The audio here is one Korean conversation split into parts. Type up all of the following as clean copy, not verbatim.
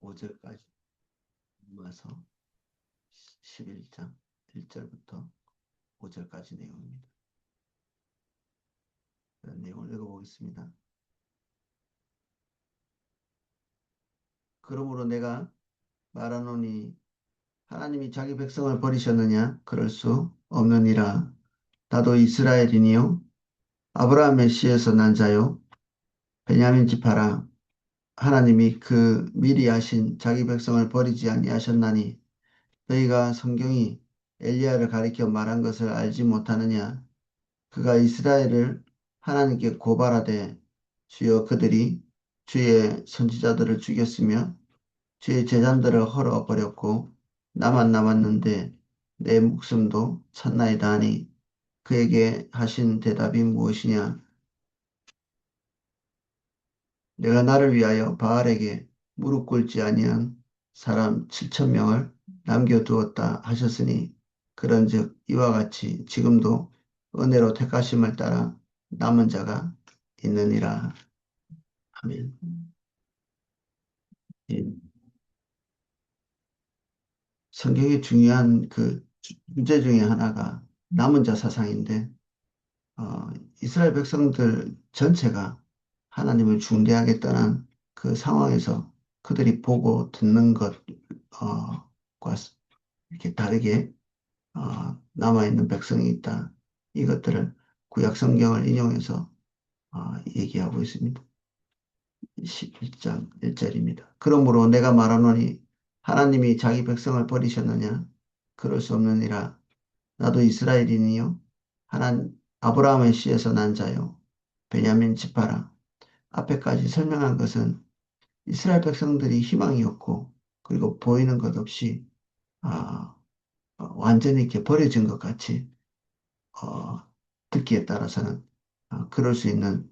5절까지 모아서 11장 1절부터 5절까지 내용입니다. 그런 내용을 읽어보겠습니다. 그러므로 내가 말하노니 하나님이 자기 백성을 버리셨느냐? 그럴 수 없느니라. 나도 이스라엘이니요 아브라함의 씨에서 난 자요 베냐민 지파라. 하나님이 그 미리 하신 자기 백성을 버리지 아니하셨나니 너희가 성경이 엘리야를 가리켜 말한 것을 알지 못하느냐? 그가 이스라엘을 하나님께 고발하되 주여 그들이 주의 선지자들을 죽였으며 주의 제자들을 헐어버렸고 나만 남았는데 내 목숨도 찼나이다 하니 그에게 하신 대답이 무엇이냐? 내가 나를 위하여 바알에게 무릎 꿇지 아니한 사람 7,000명을 남겨두었다 하셨으니 그런즉 이와 같이 지금도 은혜로 택하심을 따라 남은 자가 있느니라. 아멘. 예. 성경의 중요한 그 주제 중에 하나가 남은 자 사상인데 어, 이스라엘 백성들 전체가 하나님을 중대하게 떠난 그 상황에서 그들이 보고 듣는 것과 이렇게 다르게 남아있는 백성이 있다. 이것들을 구약 성경을 인용해서 얘기하고 있습니다. 11장 1절입니다. 그러므로 내가 말하노니 하나님이 자기 백성을 버리셨느냐? 그럴 수 없느니라. 나도 이스라엘이니요 아브라함의 씨에서 난 자요 베냐민 지파라. 앞에까지 설명한 것은 이스라엘 백성들이 희망이 없고 그리고 보이는 것 없이 아, 완전히 이렇게 버려진 것 같이 어, 듣기에 따라서는 그럴 수 있는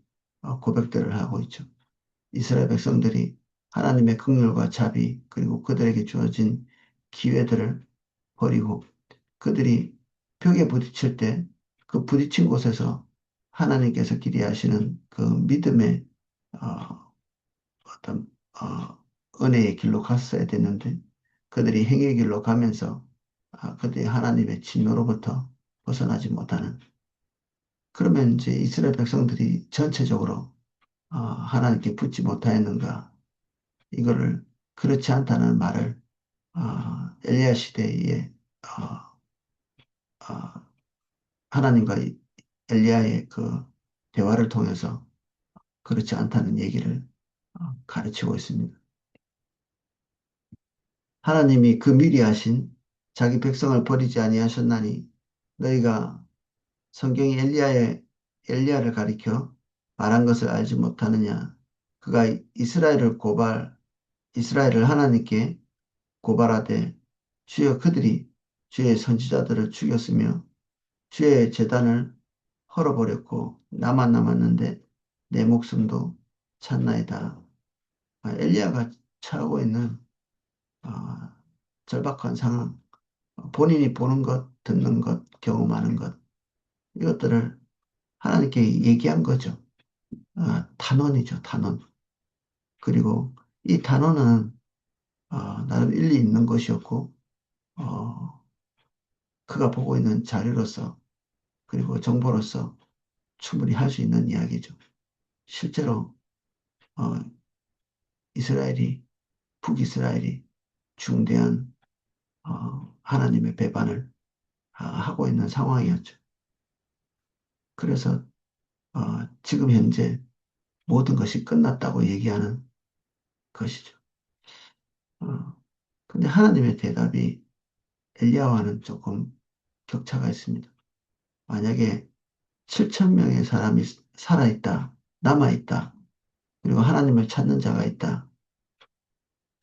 고백들을 하고 있죠. 이스라엘 백성들이 하나님의 긍휼과 자비 그리고 그들에게 주어진 기회들을 버리고 그들이 벽에 부딪힐 때 그 부딪힌 곳에서 하나님께서 기대하시는 그 믿음의 어떤 은혜의 길로 갔어야 됐는데 그들이 행위의 길로 가면서 그들이 하나님의 진노로부터 벗어나지 못하는 그러면 이제 이스라엘 백성들이 전체적으로 하나님께 붙지 못하였는가 이거를 그렇지 않다는 말을 엘리야 시대에 어, 하나님과 엘리야의 그 대화를 통해서 그렇지 않다는 얘기를 가르치고 있습니다. 하나님이 그 미리 하신 자기 백성을 버리지 아니하셨나니 너희가 성경이 엘리야를 가리켜 말한 것을 알지 못하느냐? 그가 이스라엘을 하나님께 고발하되 주여 그들이 주의 선지자들을 죽였으며 주의 제단을 헐어버렸고 나만 남았는데 내 목숨도 찼나이다. 엘리야가 처하고 있는 아, 절박한 상황, 본인이 보는 것, 듣는 것, 경험하는 것 이것들을 하나님께 얘기한 거죠. 단언이죠, 단언. 그리고 이 단언은 나름 일리 있는 것이었고 어, 그가 보고 있는 자료로서 그리고 정보로서 충분히 할 수 있는 이야기죠. 실제로 어, 이스라엘이 북이스라엘이 중대한 하나님의 배반을 하고 있는 상황이었죠. 그래서 지금 현재 모든 것이 끝났다고 얘기하는 것이죠. 어, 근데 하나님의 대답이 엘리야와는 조금 격차가 있습니다. 만약에 7천 명의 사람이 살아있다, 남아있다, 그리고 하나님을 찾는 자가 있다.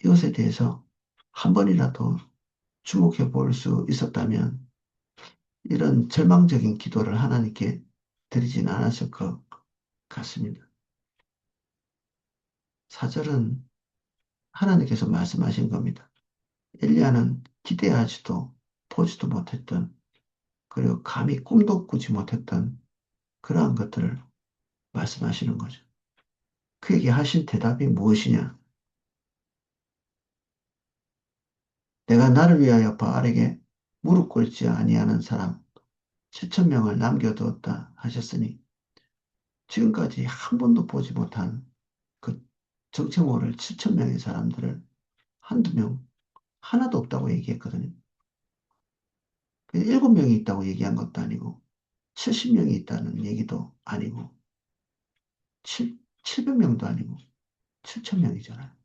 이것에 대해서 한 번이라도 주목해 볼 수 있었다면 이런 절망적인 기도를 하나님께 드리지는 않았을 것 같습니다. 4절은 하나님께서 말씀하신 겁니다. 엘리야는 기대하지도 보지도 못했던 그리고 감히 꿈도 꾸지 못했던 그러한 것들을 말씀하시는 거죠. 그에게 하신 대답이 무엇이냐? 내가 나를 위하여 바알에게 무릎 꿇지 아니하는 사람 7천 명을 남겨두었다 하셨으니 지금까지 한 번도 보지 못한 그 정체 모를 7천 명의 사람들을 한두 명 하나도 없다고 얘기했거든요. 7명이 있다고 얘기한 것도 아니고 70명이 있다는 얘기도 아니고 700명도 아니고 7천 명이잖아요.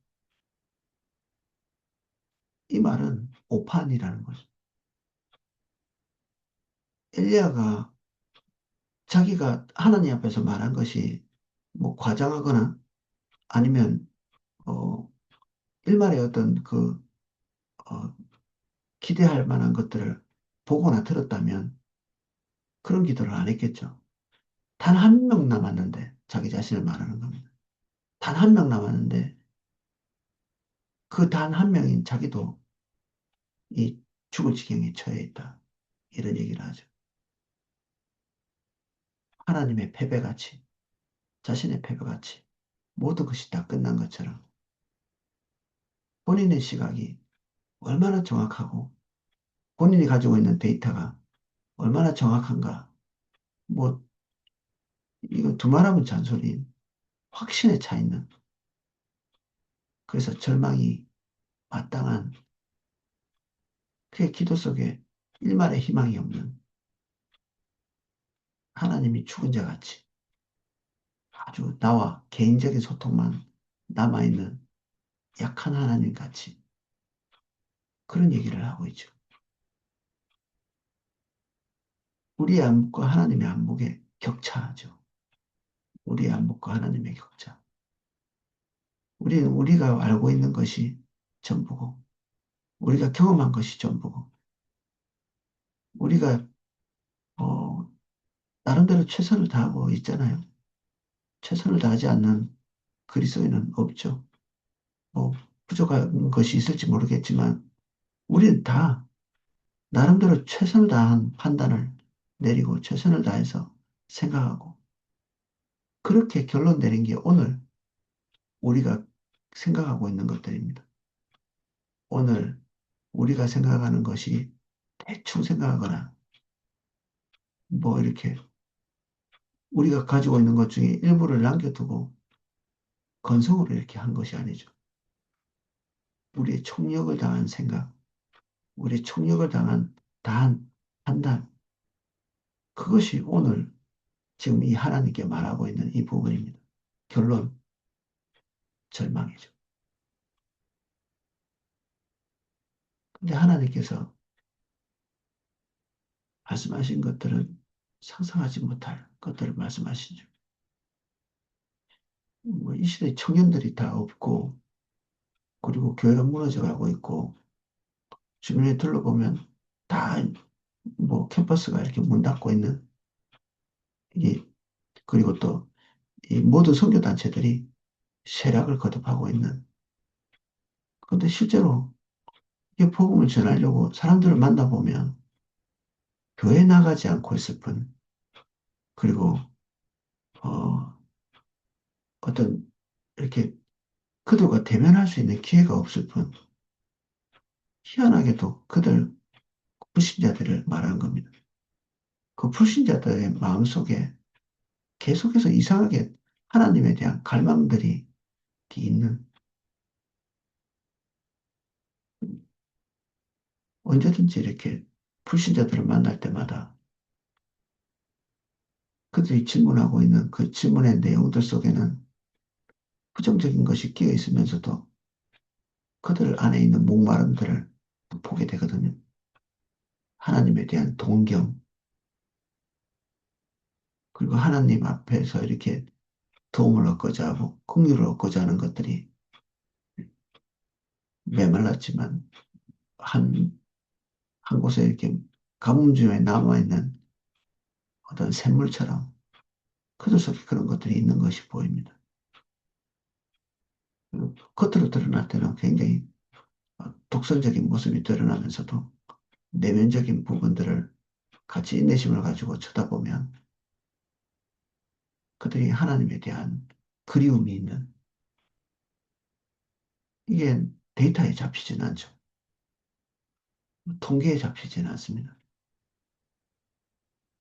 이 말은 오판이라는 거죠. 엘리야가 자기가 하나님 앞에서 말한 것이 뭐 과장하거나 아니면 어 일말의 어떤 어, 기대할 만한 것들을 보거나 들었다면 그런 기도를 안 했겠죠. 단 한 명 남았는데 자기 자신을 말하는 겁니다. 단 한 명 남았는데 그 단 한 명인 자기도 이 죽을 지경에 처해 있다. 이런 얘기를 하죠. 하나님의 패배같이 자신의 패배같이 모든 것이 다 끝난 것처럼 본인의 시각이 얼마나 정확하고 본인이 가지고 있는 데이터가 얼마나 정확한가. 뭐 이거 두말하면 잔소리인 확신에 차 있는 그래서 절망이 마땅한 그의 기도 속에 일말의 희망이 없는 하나님이 죽은 자 같이 아주 나와 개인적인 소통만 남아있는 약한 하나님 같이 그런 얘기를 하고 있죠. 우리의 안목과 하나님의 안목의 격차죠. 우리의 안목과 하나님의 격차. 우리는 우리가 알고 있는 것이 전부고, 우리가 경험한 것이 전부고, 우리가 어, 나름대로 최선을 다하고 있잖아요. 최선을 다하지 않는 그리스도인은 없죠. 뭐 부족한 것이 있을지 모르겠지만 우리는 다 나름대로 최선을 다한 판단을 내리고 최선을 다해서 생각하고 그렇게 결론 내린 게 오늘 우리가 생각하고 있는 것들입니다. 오늘 우리가 생각하는 것이 대충 생각하거나 뭐 이렇게 우리가 가지고 있는 것 중에 일부를 남겨두고 건성으로 이렇게 한 것이 아니죠. 우리의 총력을 다한 생각, 우리의 총력을 다한 판단, 그것이 오늘 지금 이 하나님께 말하고 있는 이 부분입니다. 결론, 절망이죠. 근데 하나님께서 말씀하신 것들은 상상하지 못할 것들을 말씀하시죠. 뭐 이 시대 청년들이 다 없고, 그리고 교회가 무너져 가고 있고, 주변에 둘러보면 다 뭐 캠퍼스가 이렇게 문 닫고 있는, 이 그리고 또 이 모든 선교단체들이 쇠락을 거듭하고 있는. 그런데 실제로 이 복음을 전하려고 사람들을 만나보면 교회 나가지 않고 있을 뿐, 그리고 어, 어떤 이렇게 그들과 대면할 수 있는 기회가 없을 뿐, 희한하게도 그들 불신자들을 말한 겁니다. 그 불신자들의 마음속에 계속해서 이상하게 하나님에 대한 갈망들이 있는 언제든지 이렇게 불신자들을 만날 때마다 그들이 질문하고 있는 그 질문의 내용들 속에는 부정적인 것이 끼어 있으면서도 그들 안에 있는 목마름들을 보게 되거든요. 하나님에 대한 동경, 그리고 하나님 앞에서 이렇게 도움을 얻고자 하고 긍휼을 얻고자 하는 것들이 메말랐지만 한 곳에 이렇게 가뭄중에 남아있는 어떤 샘물처럼 그들 속에 그런 것들이 있는 것이 보입니다. 겉으로 드러날 때는 굉장히 독선적인 모습이 드러나면서도 내면적인 부분들을 같이 인내심을 가지고 쳐다보면 그들이 하나님에 대한 그리움이 있는 이게 데이터에 잡히진 않죠. 통계에 잡히지는 않습니다.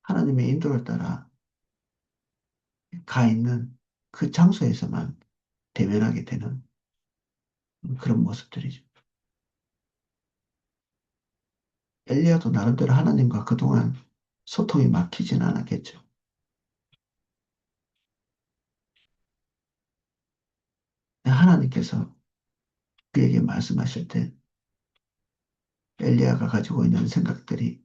하나님의 인도를 따라 가 있는 그 장소에서만 대면하게 되는 그런 모습들이죠. 엘리야도 나름대로 하나님과 그동안 소통이 막히진 않았겠죠. 하나님께서 그에게 말씀하실 때 엘리야가 가지고 있는 생각들이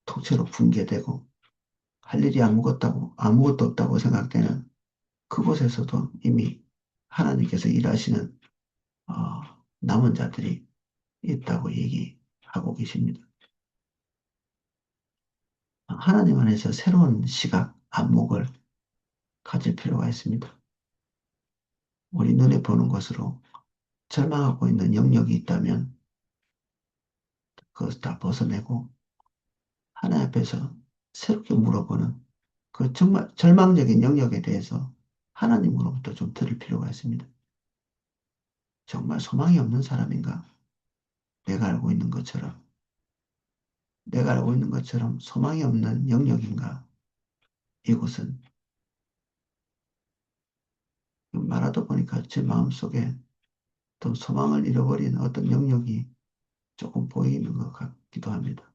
통째로 붕괴되고 할 일이 아무것도 없다고 생각되는 그곳에서도 이미 하나님께서 일하시는 어, 남은 자들이 있다고 얘기하고 계십니다. 하나님 안에서 새로운 시각, 안목을 가질 필요가 있습니다. 우리 눈에 보는 것으로 절망하고 있는 영역이 있다면 그것을 다 벗어내고 하나님 앞에서 새롭게 물어보는 그 정말 절망적인 영역에 대해서 하나님으로부터 좀 들을 필요가 있습니다. 정말 소망이 없는 사람인가? 내가 알고 있는 것처럼, 내가 알고 있는 것처럼 소망이 없는 영역인가? 이곳은 말하다 보니까 제 마음속에 또 소망을 잃어버린 어떤 영역이 조금 보이는 것 같기도 합니다.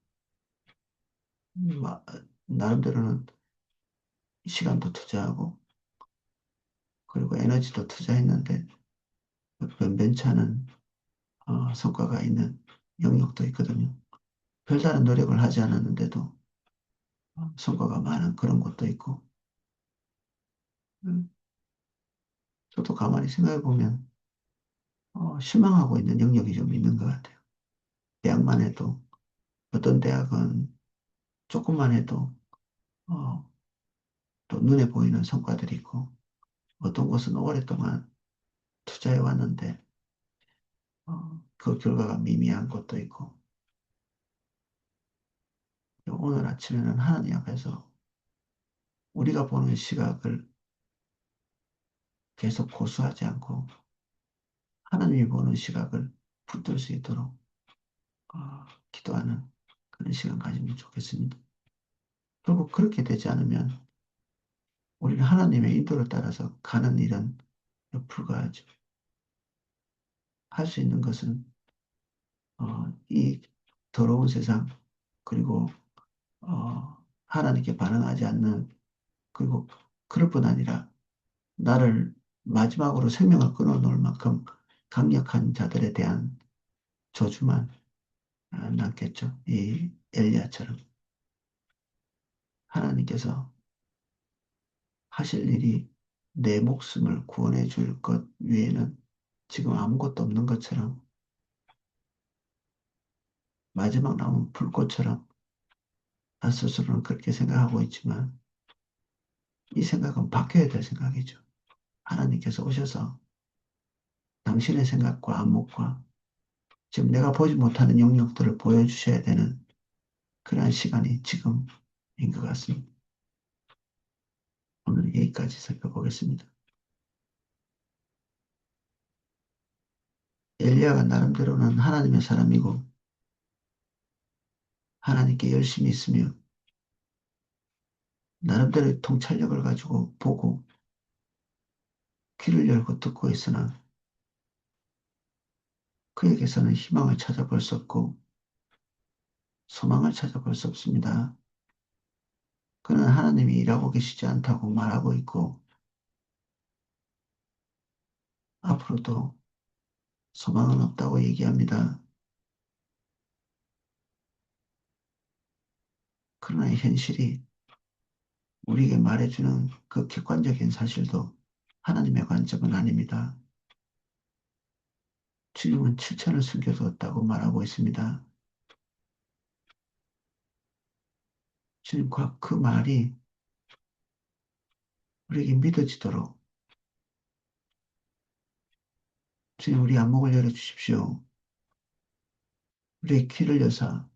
마- 나름대로는 시간도 투자하고 그리고 에너지도 투자했는데 변변치 않은 성과가 있는 영역도 있거든요. 별다른 노력을 하지 않았는데도 성과가 많은 그런 것도 있고 음, 저도 가만히 생각해 보면 실망하고 있는 영역이 좀 있는 것 같아요. 대학만 해도 어떤 대학은 조금만 해도 어, 또 눈에 보이는 성과들이 있고 어떤 곳은 오랫동안 투자해 왔는데 그 결과가 미미한 것도 있고 오늘 아침에는 하나님 앞에서 우리가 보는 시각을 계속 고수하지 않고 하나님이 보는 시각을 붙들 수 있도록 기도하는 그런 시간 가지면 좋겠습니다. 결국 그렇게 되지 않으면 우리는 하나님의 인도를 따라서 가는 일은 불가하죠. 할 수 있는 것은 이 더러운 세상 그리고 하나님께 반응하지 않는 그리고 그럴 뿐 아니라 나를 마지막으로 생명을 끊어놓을 만큼 강력한 자들에 대한 저주만 남겠죠. 이 엘리야처럼 하나님께서 하실 일이 내 목숨을 구원해 줄 것 외에는 지금 아무것도 없는 것처럼 마지막 남은 불꽃처럼 나 스스로는 그렇게 생각하고 있지만 이 생각은 바뀌어야 될 생각이죠. 하나님께서 오셔서 당신의 생각과 안목과 지금 내가 보지 못하는 영역들을 보여주셔야 되는 그러한 시간이 지금인 것 같습니다. 오늘 여기까지 살펴보겠습니다. 엘리야가 나름대로는 하나님의 사람이고 하나님께 열심히 있으며 나름대로의 통찰력을 가지고 보고 귀를 열고 듣고 있으나 그에게서는 희망을 찾아볼 수 없고 소망을 찾아볼 수 없습니다. 그는 하나님이 일하고 계시지 않다고 말하고 있고 앞으로도 소망은 없다고 얘기합니다. 그러나 현실이 우리에게 말해주는 그 객관적인 사실도 하나님의 관점은 아닙니다. 주님은 7천을 숨겨두었다고 말하고 있습니다. 주님과 그 말이 우리에게 믿어지도록 주님 우리 안목을 열어주십시오. 우리의 귀를 여사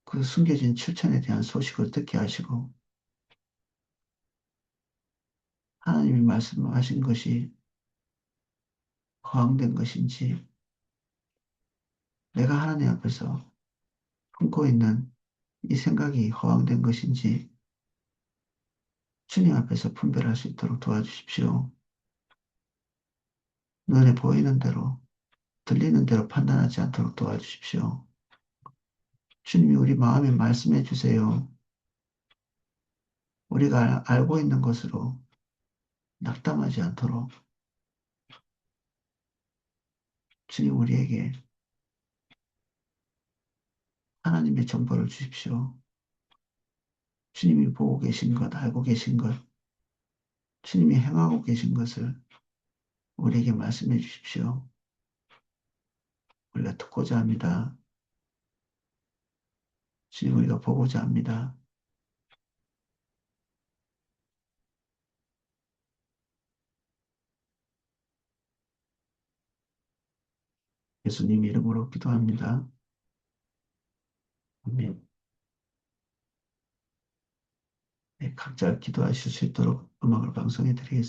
그 숨겨진 7천에 대한 소식을 듣게 하시고 하나님이 말씀하신 것이 허황된 것인지 내가 하나님 앞에서 품고 있는 이 생각이 허황된 것인지 주님 앞에서 분별할 수 있도록 도와주십시오. 눈에 보이는 대로, 들리는 대로 판단하지 않도록 도와주십시오. 주님이 우리 마음에 말씀해 주세요. 우리가 알고 있는 것으로 낙담하지 않도록 주님 우리에게 하나님의 정보를 주십시오. 주님이 보고 계신 것, 알고 계신 것, 주님이 행하고 계신 것을 우리에게 말씀해 주십시오. 우리가 듣고자 합니다. 주님 우리가 보고자 합니다. 예수님 이름으로 기도합니다. 아멘. 네, 각자 기도하실 수 있도록 음악을 방송해 드리겠습니다.